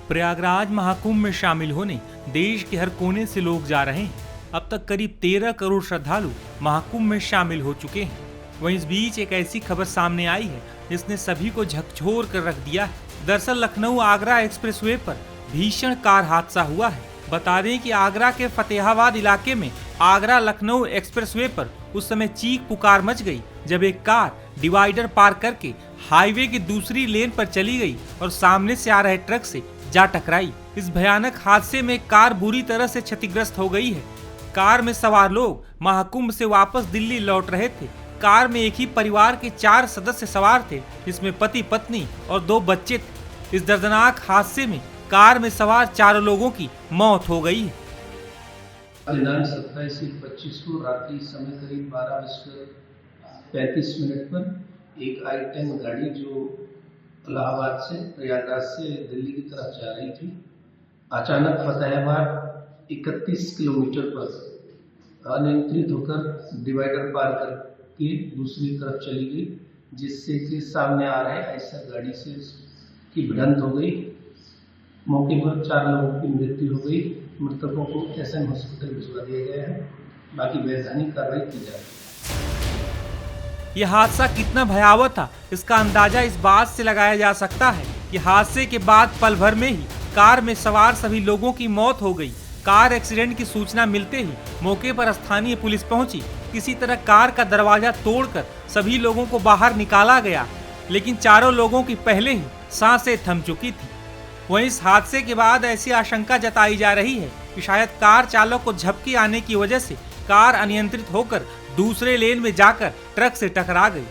प्रयागराज महाकुंभ में शामिल होने देश के हर कोने से लोग जा रहे हैं। अब तक करीब 13 करोड़ श्रद्धालु महाकुंभ में शामिल हो चुके हैं। वहीं इस बीच एक ऐसी खबर सामने आई है जिसने सभी को झकझोर कर रख दिया है। दरअसल लखनऊ आगरा एक्सप्रेसवे पर भीषण कार हादसा हुआ है। बता दें कि आगरा के फतेहाबाद इलाके में आगरा लखनऊ एक्सप्रेसवे पर उस समय चीख पुकार मच गई जब एक कार डिवाइडर पार करके हाईवे की दूसरी लेन पर चली गई और सामने से आ रहे ट्रक से जा टकराई। इस भयानक हादसे में कार बुरी तरह से क्षतिग्रस्त हो गई है। कार में सवार लोग महाकुंभ से वापस दिल्ली लौट रहे थे। कार में एक ही परिवार के 4 सदस्य सवार थे, जिसमें पति पत्नी और 2 बच्चे थे। इस दर्दनाक हादसे में कार में सवार 4 लोगों की मौत हो गई है। दिनांक 27/25 को रात्रि समय करीब 12:35 पर एक i10 गाड़ी जो इलाहाबाद से प्रयागराज से दिल्ली की तरफ जा रही थी, अचानक फतेहाबाद 31 किलोमीटर पर अनियंत्रित होकर डिवाइडर पार करके दूसरी तरफ चली गई, जिससे कि सामने आ रहे ऐसा गाड़ी से की भिड़ंत हो गई। मौके पर 4 लोगों की मृत्यु हो गई। मृतकों को एसएम हॉस्पिटल भिजवा दिया गया है। बाकी वैधानिक कार्रवाई की जा रही है। यह हादसा कितना भयावह था, इसका अंदाजा इस बात से लगाया जा सकता है कि हादसे के बाद पल भर में ही कार में सवार सभी लोगों की मौत हो गई। कार एक्सीडेंट की सूचना मिलते ही मौके पर स्थानीय पुलिस पहुंची। किसी तरह कार का दरवाजा तोड़कर सभी लोगों को बाहर निकाला गया, लेकिन चारों लोगों की पहले ही सांसें थम चुकी थी। वहीं इस हादसे के बाद ऐसी आशंका जताई जा रही है कि शायद कार चालक को झपकी आने की वजह से कार अनियंत्रित होकर दूसरे लेन में जाकर ट्रक से टकरा गई।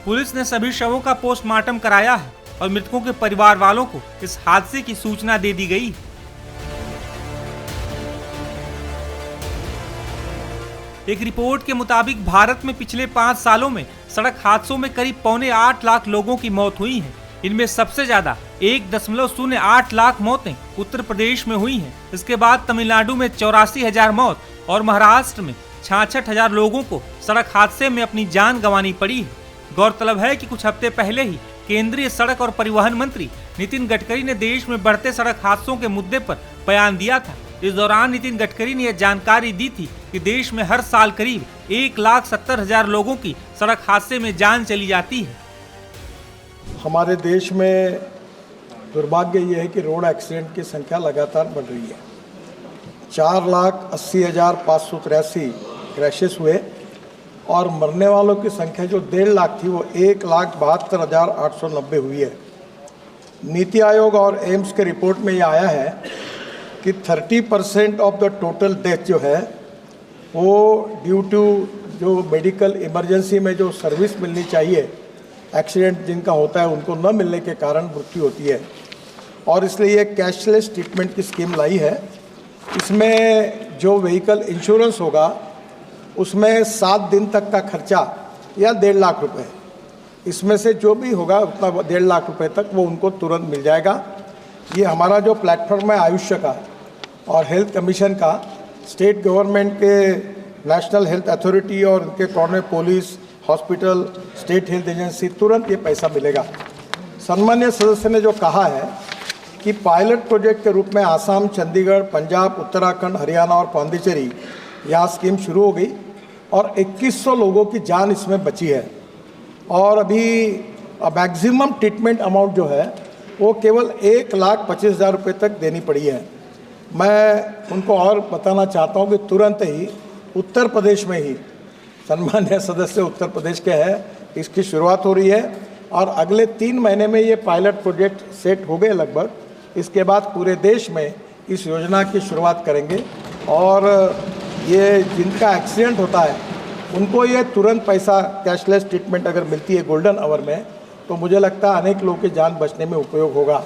पुलिस ने सभी शवों का पोस्टमार्टम कराया है और मृतकों के परिवार वालों को इस हादसे की सूचना दे दी गई। एक रिपोर्ट के मुताबिक भारत में पिछले 5 सालों में सड़क हादसों में करीब 7.25 लाख लोगों की मौत हुई है। इनमें सबसे ज्यादा 1.08 लाख मौतें उत्तर प्रदेश में हुई हैं। इसके बाद तमिलनाडु में 84,000 मौत और महाराष्ट्र में 66,000 लोगों को सड़क हादसे में अपनी जान गंवानी पड़ी है। गौरतलब है कि कुछ हफ्ते पहले ही केंद्रीय सड़क और परिवहन मंत्री नितिन गडकरी ने देश में बढ़ते सड़क हादसों के मुद्दे पर बयान दिया था। इस दौरान नितिन गडकरी ने यह जानकारी दी थी कि देश में हर साल करीब 1,70,000 लोगों की सड़क हादसे में जान चली जाती है। हमारे देश में दुर्भाग्य यह है कि रोड एक्सीडेंट की संख्या लगातार बढ़ रही है। 4,80,583 क्रैशेस हुए और मरने वालों की संख्या जो 1.5 लाख थी वो 1,72,890 हुई है। नीति आयोग और एम्स के रिपोर्ट में यह आया है कि 30% ऑफ द टोटल डेथ जो है वो ड्यू टू जो मेडिकल इमरजेंसी में जो सर्विस मिलनी चाहिए, एक्सीडेंट जिनका होता है उनको न मिलने के कारण मृत्यु होती है। और इसलिए ये कैशलेस ट्रीटमेंट की स्कीम लाई है। इसमें जो व्हीकल इंश्योरेंस होगा उसमें 7 दिन तक का खर्चा या 1.5 लाख रुपए, इसमें से जो भी होगा उतना 1.5 लाख रुपए तक वो उनको तुरंत मिल जाएगा। ये हमारा जो प्लेटफॉर्म है आयुष्य का और हेल्थ कमीशन का, स्टेट गवर्नमेंट के नेशनल हेल्थ अथॉरिटी और उनके corner police, hospital, state health agency, तुरंत ये पैसा मिलेगा। सम्मान्य सदस्य ने जो कहा है कि पायलट प्रोजेक्ट के रूप में आसाम, चंडीगढ़, पंजाब, उत्तराखंड, हरियाणा और पांडिचेरी यहाँ स्कीम शुरू हो गई और 2100 लोगों की जान इसमें बची है। और अभी मैक्सिमम ट्रीटमेंट अमाउंट जो है वो केवल 1,25,000 रुपये तक देनी पड़ी है। मैं उनको और बताना चाहता हूँ कि तुरंत ही उत्तर प्रदेश में ही, सम्मान्य सदस्य उत्तर प्रदेश के हैं, इसकी शुरुआत हो रही है और अगले 3 महीने में ये पायलट प्रोजेक्ट सेट हो गए लगभग। इसके बाद पूरे देश में इस योजना की शुरुआत करेंगे और ये जिनका एक्सीडेंट होता है उनको ये तुरंत पैसा कैशलेस ट्रीटमेंट अगर मिलती है गोल्डन आवर में, तो मुझे लगता है अनेक लोगों की जान बचने में उपयोग होगा।